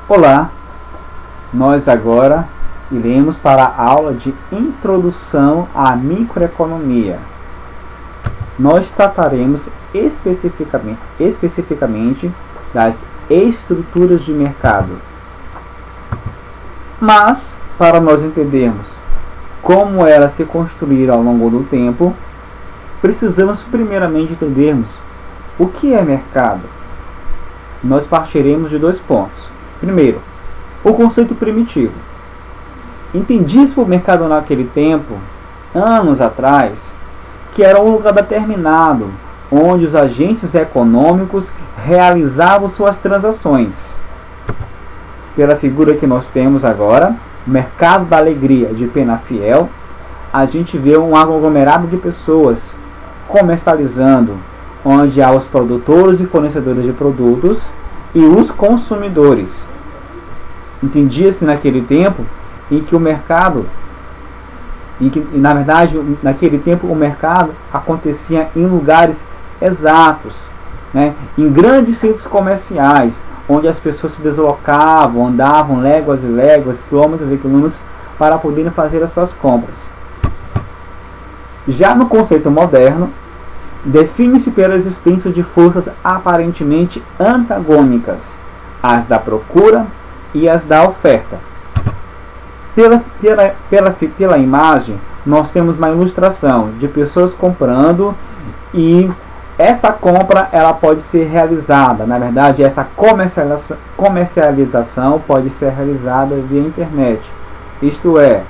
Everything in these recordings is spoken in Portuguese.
Olá, nós agora iremos para a aula de Introdução à Microeconomia. Nós trataremos especificamente das estruturas de mercado. Mas, para nós entendermos como elas se construíram ao longo do tempo, precisamos primeiramente entendermos o que é mercado. Nós partiremos de dois pontos. Primeiro, o conceito primitivo. Entendia-se o mercado naquele tempo, anos atrás, que era um lugar determinado, onde os agentes econômicos realizavam suas transações. Pela figura que nós temos agora, o mercado da alegria de Penafiel, a gente vê um aglomerado de pessoas comercializando, onde há os produtores e fornecedores de produtos e os consumidores. Entendia-se naquele tempo em que o mercado, na verdade, naquele tempo o mercado acontecia em lugares exatos, em grandes centros comerciais, onde as pessoas se deslocavam, andavam léguas e léguas, quilômetros e quilômetros, para poderem fazer as suas compras. Já no conceito moderno, define-se pela existência de forças aparentemente antagônicas, as da procura e as da oferta. Pela imagem, nós temos uma ilustração de pessoas comprando, e essa compra ela pode ser realizada, na verdade essa comercialização pode ser realizada via internet. Isto é,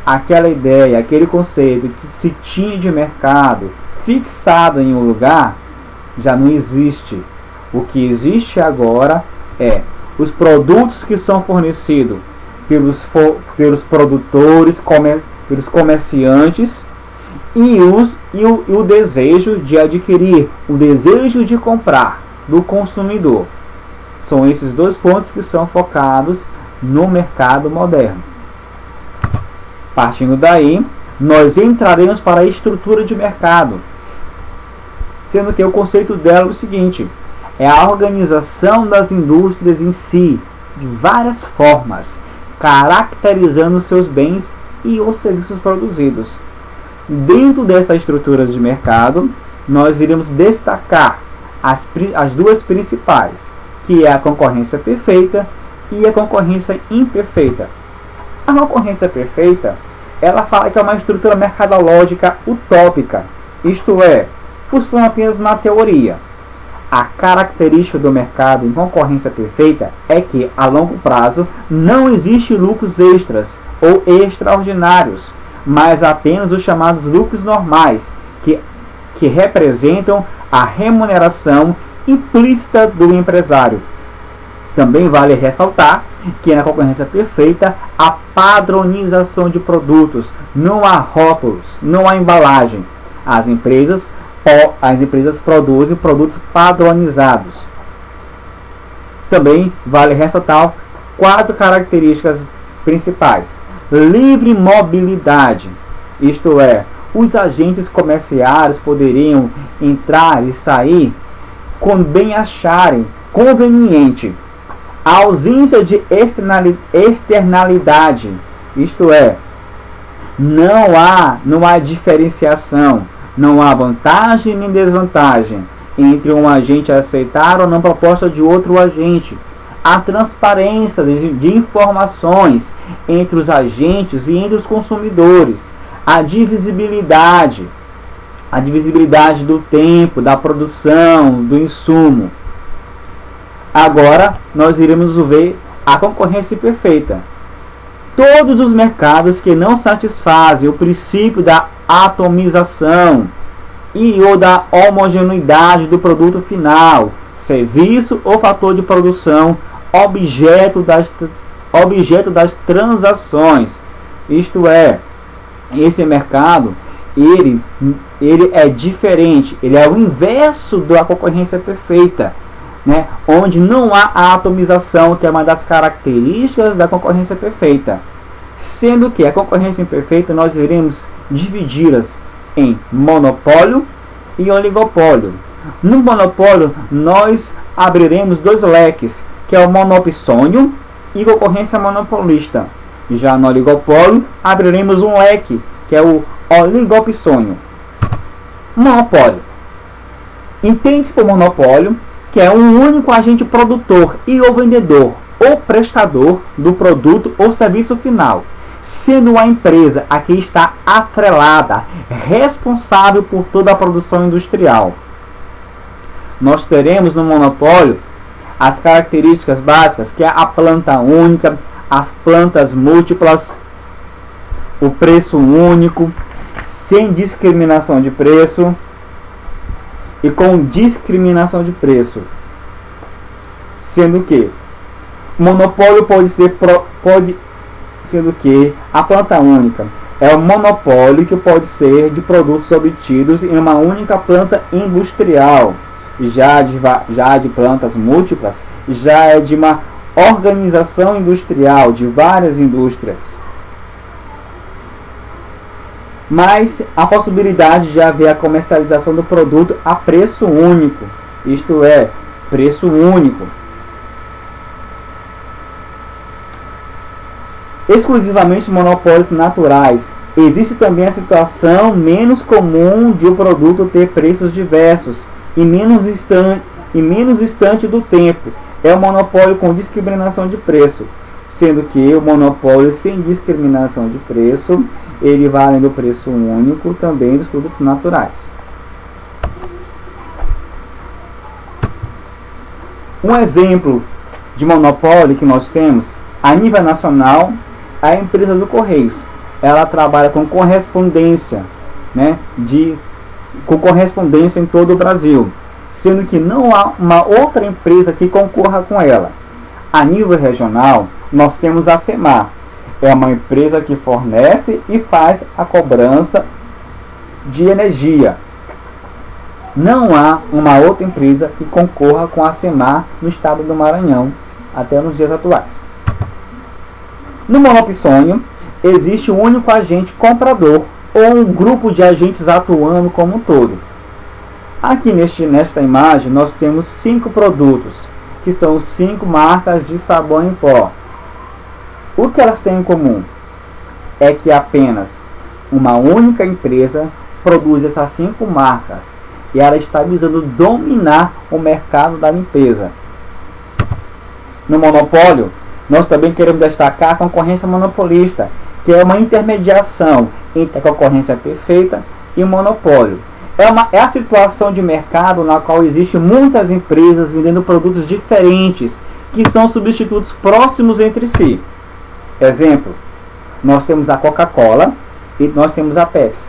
aquela ideia, aquele conceito que se tinha de mercado fixado em um lugar, já não existe. O que existe agora é os produtos que são fornecidos pelos produtores, pelos comerciantes, e o desejo de adquirir, o desejo de comprar do consumidor. São esses dois pontos que são focados no mercado moderno. Partindo daí, nós entraremos para a estrutura de mercado, sendo que o conceito dela é o seguinte: é a organização das indústrias em si, de várias formas, caracterizando seus bens e os serviços produzidos. Dentro dessa estrutura de mercado, nós iremos destacar as duas principais, que é a concorrência perfeita e a concorrência imperfeita. A concorrência perfeita, ela fala que é uma estrutura mercadológica utópica, isto é, funciona apenas na teoria. A característica do mercado em concorrência perfeita é que, a longo prazo, não existe lucros extras ou extraordinários, mas apenas os chamados lucros normais, que representam a remuneração implícita do empresário. Também vale ressaltar que na concorrência perfeita há padronização de produtos, não há rótulos, não há embalagem. As empresas produzem produtos padronizados. Também vale ressaltar 4 características principais. Livre mobilidade, isto é, os agentes comerciais poderiam entrar e sair quando bem acharem conveniente. A ausência de externalidade, isto é, não há diferenciação, não há vantagem nem desvantagem entre um agente aceitar ou não proposta de outro agente. A transparência de informações entre os agentes e entre os consumidores. A divisibilidade do tempo, da produção, do insumo. Agora nós iremos ver a concorrência perfeita. Todos os mercados que não satisfazem o princípio da atomização ou da homogeneidade do produto final, serviço ou fator de produção, objeto das transações. Isto é, esse mercado ele é diferente, ele é o inverso da concorrência perfeita, onde não há a atomização, que é uma das características da concorrência perfeita. Sendo que a concorrência imperfeita nós iremos dividi-las em monopólio e oligopólio. No monopólio nós abriremos 2 leques, que é o monopsônio e concorrência monopolista. Já no oligopólio, abriremos um leque, que é o oligopsônio. Monopólio. Entende-se por monopólio que é um único agente produtor e ou vendedor ou prestador do produto ou serviço final, sendo a empresa a que está atrelada, responsável por toda a produção industrial. Nós teremos no monopólio as características básicas, que é a planta única, as plantas múltiplas, o preço único, sem discriminação de preço e com discriminação de preço. Sendo que monopólio sendo que a planta única é um monopólio que pode ser de produtos obtidos em uma única planta industrial. Já de plantas múltiplas, já é de uma organização industrial, de várias indústrias. Mas a possibilidade de haver a comercialização do produto a preço único, isto é, preço único. Exclusivamente monopólios naturais. Existe também a situação menos comum de o produto ter preços diversos e menos distante do tempo. É o monopólio com discriminação de preço, sendo que o monopólio sem discriminação de preço, ele vai além do preço único também dos produtos naturais. Um exemplo de monopólio que nós temos a nível nacional, a empresa do Correios. Ela trabalha com correspondência, com correspondência em todo o Brasil, sendo que não há uma outra empresa que concorra com ela. A nível regional, nós temos a SEMAR. É uma empresa que fornece e faz a cobrança de energia. Não há uma outra empresa que concorra com a SEMAR no estado do Maranhão, até nos dias atuais. No monopsônio, existe um único agente comprador ou um grupo de agentes atuando como um todo. Aqui nesta imagem nós temos 5 produtos, que são 5 marcas de sabão em pó. O que elas têm em comum é que apenas uma única empresa produz essas 5 marcas e ela está visando dominar o mercado da limpeza. No monopólio, nós também queremos destacar a concorrência monopolista, que é uma intermediação entre a concorrência perfeita e o monopólio. É a situação de mercado na qual existem muitas empresas vendendo produtos diferentes, que são substitutos próximos entre si. Exemplo, nós temos a Coca-Cola e nós temos a Pepsi.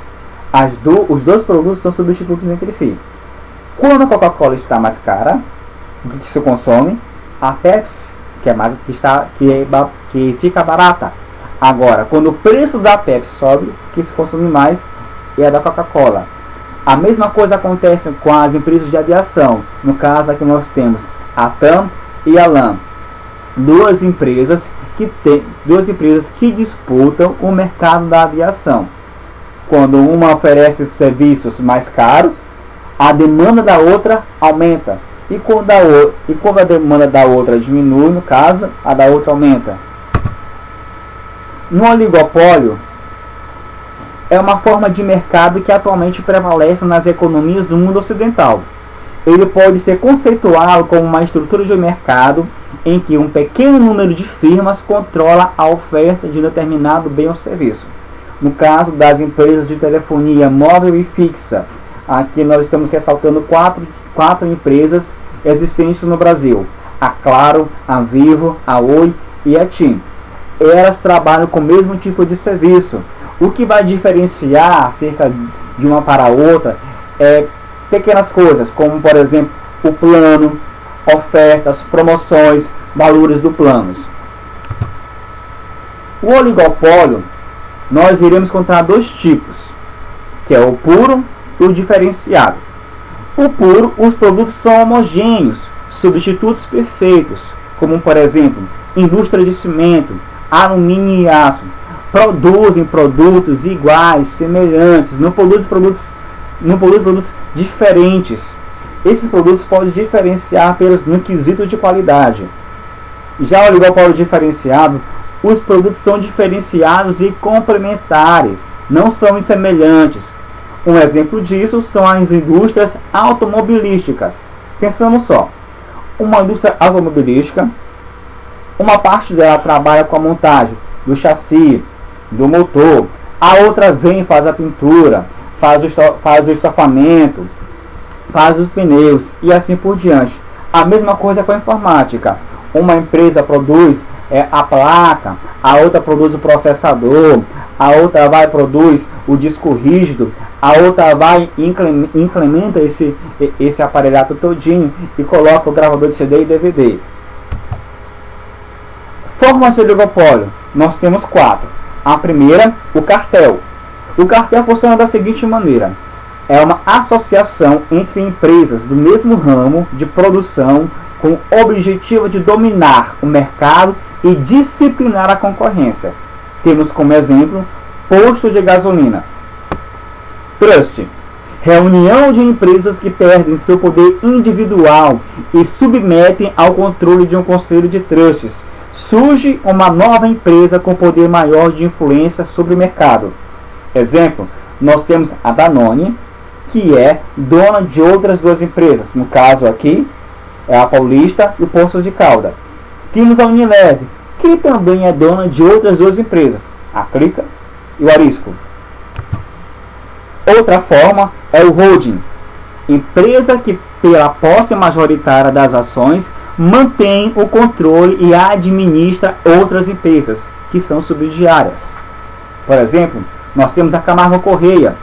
Os dois produtos são substitutos entre si. Quando a Coca-Cola está mais cara do que se consome, a Pepsi que fica barata. Agora, quando o preço da Pepsi sobe, que se consome mais é a da Coca-Cola. A mesma coisa acontece com as empresas de aviação. No caso aqui nós temos a TAM e a LAM, duas empresas que disputam o mercado da aviação. Quando uma oferece serviços mais caros, a demanda da outra aumenta. E quando a demanda da outra diminui, no caso, a da outra aumenta. No oligopólio, é uma forma de mercado que atualmente prevalece nas economias do mundo ocidental. Ele pode ser conceituado como uma estrutura de mercado em que um pequeno número de firmas controla a oferta de um determinado bem ou serviço. No caso das empresas de telefonia móvel e fixa, aqui nós estamos ressaltando quatro empresas existentes no Brasil: a Claro, a Vivo, a Oi e a TIM. Elas trabalham com o mesmo tipo de serviço. O que vai diferenciar acerca de uma para a outra é pequenas coisas, como por exemplo o plano, ofertas, promoções, valores do plano. O oligopólio, nós iremos encontrar dois tipos, que é o puro e o diferenciado. O puro, os produtos são homogêneos, substitutos perfeitos, como por exemplo, indústria de cimento, alumínio e aço, produzem produtos iguais, semelhantes, não produzem produtos diferentes. Esses produtos podem diferenciar no quesito de qualidade. Já o oligopólio diferenciado, os produtos são diferenciados e complementares, não são semelhantes. Um exemplo disso são as indústrias automobilísticas. Pensamos só, uma indústria automobilística, uma parte dela trabalha com a montagem do chassi, do motor, a outra vem e faz a pintura, faz o estofamento, faz os pneus e assim por diante. A mesma coisa com a informática. Uma empresa produz a placa, a outra produz o processador, a outra produz o disco rígido, a outra implementa esse aparelhato todinho e coloca o gravador de CD e DVD. Formas de oligopólio, nós temos 4. A primeira, o cartel. O cartel funciona da seguinte maneira: é uma associação entre empresas do mesmo ramo de produção com o objetivo de dominar o mercado e disciplinar a concorrência. Temos como exemplo posto de gasolina. Trust, reunião de empresas que perdem seu poder individual e submetem ao controle de um conselho de trusts. Surge uma nova empresa com poder maior de influência sobre o mercado. Exemplo, nós temos a Danone, que é dona de outras 2 empresas. No caso aqui, é a Paulista e o Poços de Caldas. Temos a Unilever, que também é dona de outras 2 empresas, a Clica e o Arisco. Outra forma é o holding, empresa que, pela posse majoritária das ações, mantém o controle e administra outras empresas, que são subsidiárias. Por exemplo, nós temos a Camargo Correia,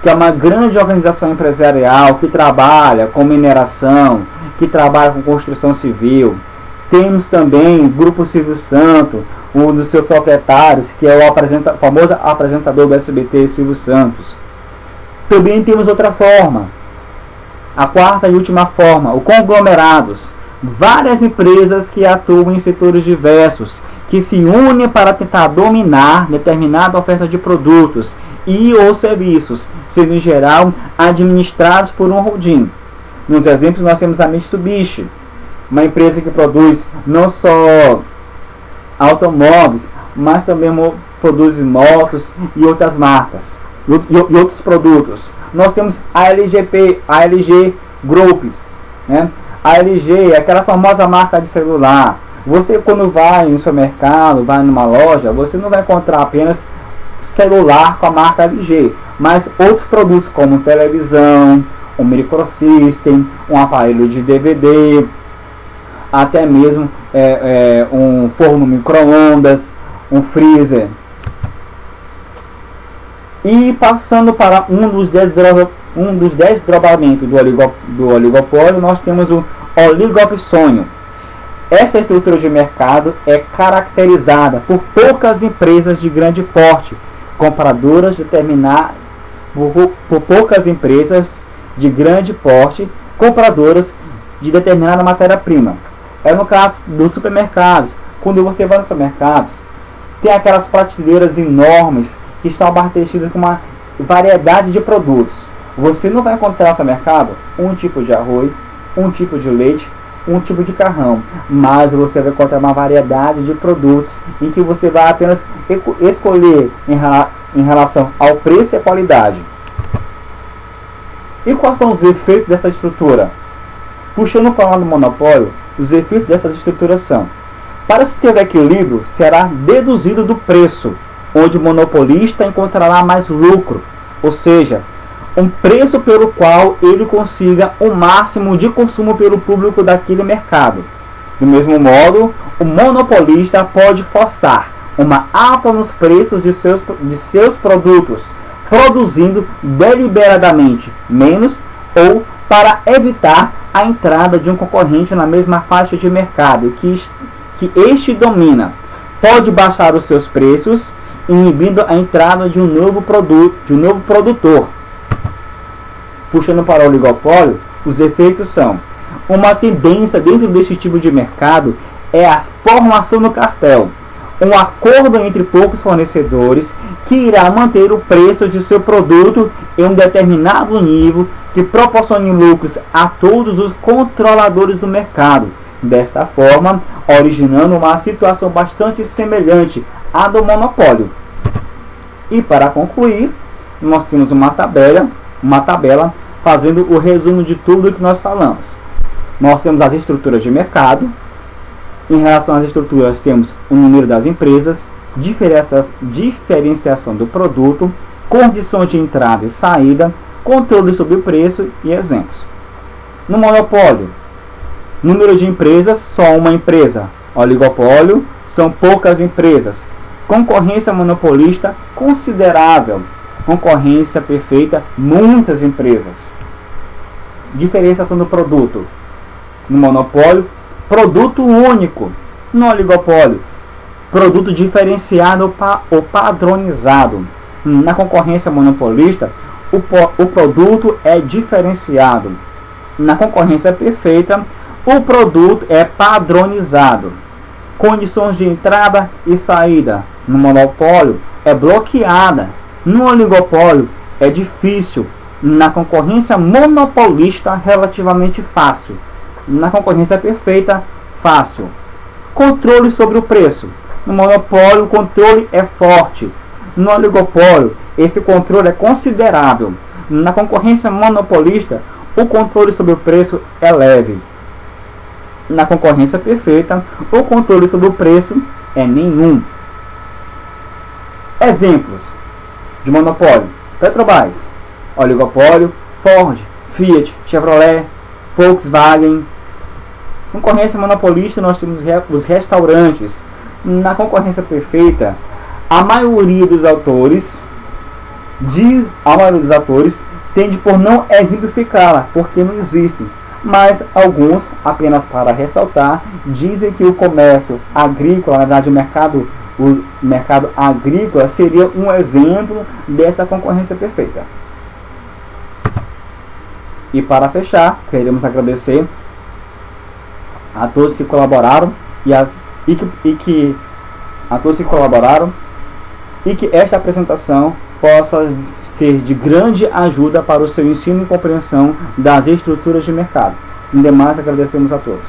que é uma grande organização empresarial que trabalha com mineração, que trabalha com construção civil. Temos também o Grupo Silvio Santos, um dos seus proprietários, que é o famoso apresentador do SBT, Silvio Santos. Também temos outra forma, a 4ª e última forma, o conglomerados. Várias empresas que atuam em setores diversos, que se unem para tentar dominar determinada oferta de produtos e ou serviços, sendo em geral administrados por um holding. Nos exemplos nós temos a Mitsubishi, uma empresa que produz não só automóveis, mas também produz motos e outras marcas e outros produtos. Nós temos a LG Groups, né? A LG é aquela famosa marca de celular. Você, quando vai no seu mercado, vai numa loja, você não vai encontrar apenas celular com a marca LG, mas outros produtos como televisão, um microsystem, um aparelho de DVD, até mesmo um forno micro-ondas, um freezer. E passando para um dos 10 desdobramentos do oligopólio, nós temos o oligopsônio. Esta estrutura de mercado é caracterizada por poucas empresas de grande porte, compradoras por poucas empresas de grande porte, compradoras de determinada matéria-prima. É no caso dos supermercados. Quando você vai nos supermercados, tem aquelas prateleiras enormes que estão abastecidas com uma variedade de produtos. Você não vai encontrar no supermercado um tipo de arroz, um tipo de leite, um tipo de carrão, mas você vai encontrar uma variedade de produtos em que você vai apenas escolher em relação ao preço e à qualidade. E quais são os efeitos dessa estrutura? Puxando para o lado do monopólio, os efeitos dessas estruturas são: para se ter equilíbrio, será deduzido do preço, onde o monopolista encontrará mais lucro, ou seja, um preço pelo qual ele consiga o máximo de consumo pelo público daquele mercado. Do mesmo modo, o monopolista pode forçar uma alta nos preços de seus produtos, produzindo deliberadamente menos ou para evitar a entrada de um concorrente na mesma faixa de mercado que este domina. Pode baixar os seus preços, inibindo a entrada de um novo produtor. Puxando para o oligopólio, os efeitos são: uma tendência dentro deste tipo de mercado é a formação do cartel, um acordo entre poucos fornecedores que irá manter o preço de seu produto em um determinado nível que proporcione lucros a todos os controladores do mercado. Desta forma, originando uma situação bastante semelhante à do monopólio. E para concluir, nós temos uma tabela fazendo o resumo de tudo que nós falamos. Nós temos as estruturas de mercado. Em relação às estruturas, temos o número das empresas, diferenciação do produto, condições de entrada e saída, controle sobre o preço e exemplos. No monopólio, número de empresas, só uma empresa. Oligopólio, são poucas empresas. Concorrência monopolista, considerável. Concorrência perfeita, muitas empresas. Diferenciação do produto. No monopólio, produto único. No oligopólio, produto diferenciado ou padronizado. Na concorrência monopolista, o produto é diferenciado. Na concorrência perfeita, o produto é padronizado. Condições de entrada e saída. No monopólio, é bloqueada. No oligopólio, é difícil. Na concorrência monopolista, relativamente fácil. Na concorrência perfeita, fácil. Controle sobre o preço. No monopólio, o controle é forte. No oligopólio, esse controle é considerável. Na concorrência monopolista, o controle sobre o preço é leve. Na concorrência perfeita, o controle sobre o preço é nenhum. Exemplos de monopólio: Petrobras. Oligopólio: Ford, Fiat, Chevrolet, Volkswagen. Concorrência monopolista, nós temos os restaurantes. Na concorrência perfeita, a maioria dos autores tende por não exemplificá-la, porque não existem. Mas alguns, apenas para ressaltar, dizem que o comércio agrícola, na verdade o mercado agrícola, seria um exemplo dessa concorrência perfeita. E para fechar, queremos agradecer a todos que colaboraram e que esta apresentação possa ser de grande ajuda para o seu ensino e compreensão das estruturas de mercado. No demais, agradecemos a todos.